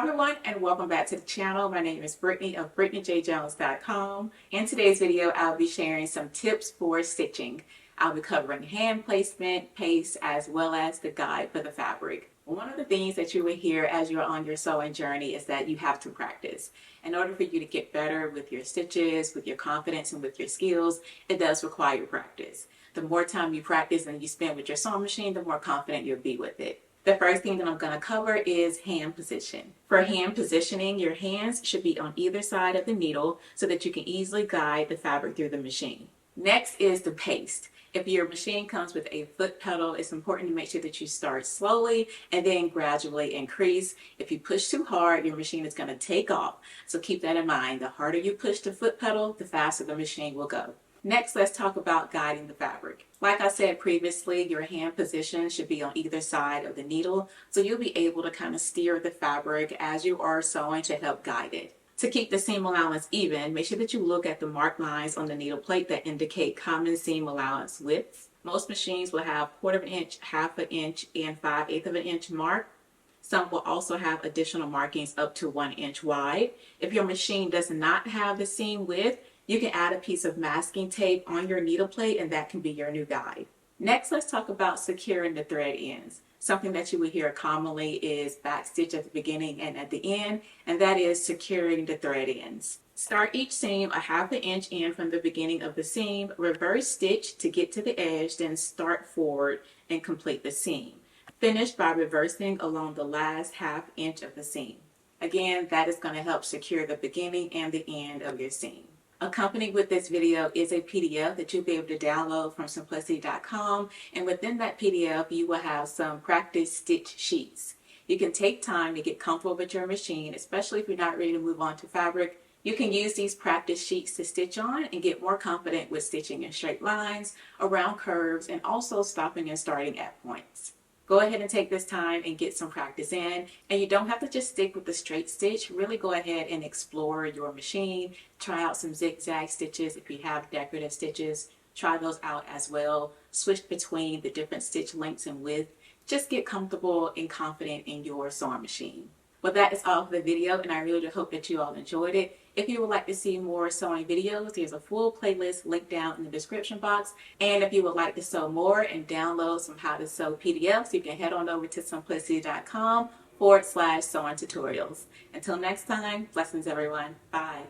everyone, and welcome back to the channel. My name is Brittany of BrittanyJJones.com. In today's video, I'll be sharing some tips for stitching. I'll be covering hand placement, paste, as well as the guide for the fabric. One of the things that you will hear as you're on your sewing journey is that you have to practice. In order for you to get better with your stitches, with your confidence, and with your skills, it does require practice. The more time you practice and you spend with your sewing machine, the more confident you'll be with it. The first thing that I'm going to cover is hand position. For hand positioning, your hands should be on either side of the needle so that you can easily guide the fabric through the machine. Next is the paste. If your machine comes with a foot pedal, it's important to make sure that you start slowly and then gradually increase. If you push too hard, your machine is going to take off. So keep that in mind. The harder you push the foot pedal, the faster the machine will go. Next, let's talk about guiding the fabric. Like I said previously, your hand position should be on either side of the needle, so you'll be able to kind of steer the fabric as you are sewing to help guide it. To keep the seam allowance even, make sure that you look at the marked lines on the needle plate that indicate common seam allowance widths. Most machines will have 1/4 inch, 1/2 inch, and 5/8 inch mark. Some will also have additional markings up to 1 inch wide. If your machine does not have the seam width, you can add a piece of masking tape on your needle plate and that can be your new guide. Next, let's talk about securing the thread ends. Something that you will hear commonly is back stitch at the beginning and at the end, and that is securing the thread ends. Start each seam 1/2 inch in from the beginning of the seam, reverse stitch to get to the edge, then start forward and complete the seam. Finish by reversing along the last 1/2 inch of the seam. Again, that is going to help secure the beginning and the end of your seam. Accompanied with this video is a PDF that you'll be able to download from simplicity.com, and within that PDF you will have some practice stitch sheets. You can take time to get comfortable with your machine, especially if you're not ready to move on to fabric. You can use these practice sheets to stitch on and get more confident with stitching in straight lines, around curves, and also stopping and starting at points. Go ahead and take this time and get some practice in. And you don't have to just stick with the straight stitch. Really go ahead and explore your machine. Try out some zigzag stitches if you have decorative stitches. Try those out as well. Switch between the different stitch lengths and width. Just get comfortable and confident in your sewing machine. Well, that is all for the video, and I really do hope that you all enjoyed it. If you would like to see more sewing videos, there's a full playlist linked down in the description box. And if you would like to sew more and download some how to sew PDFs, you can head on over to simplicity.com/sewing tutorials. Until next time, blessings everyone. Bye.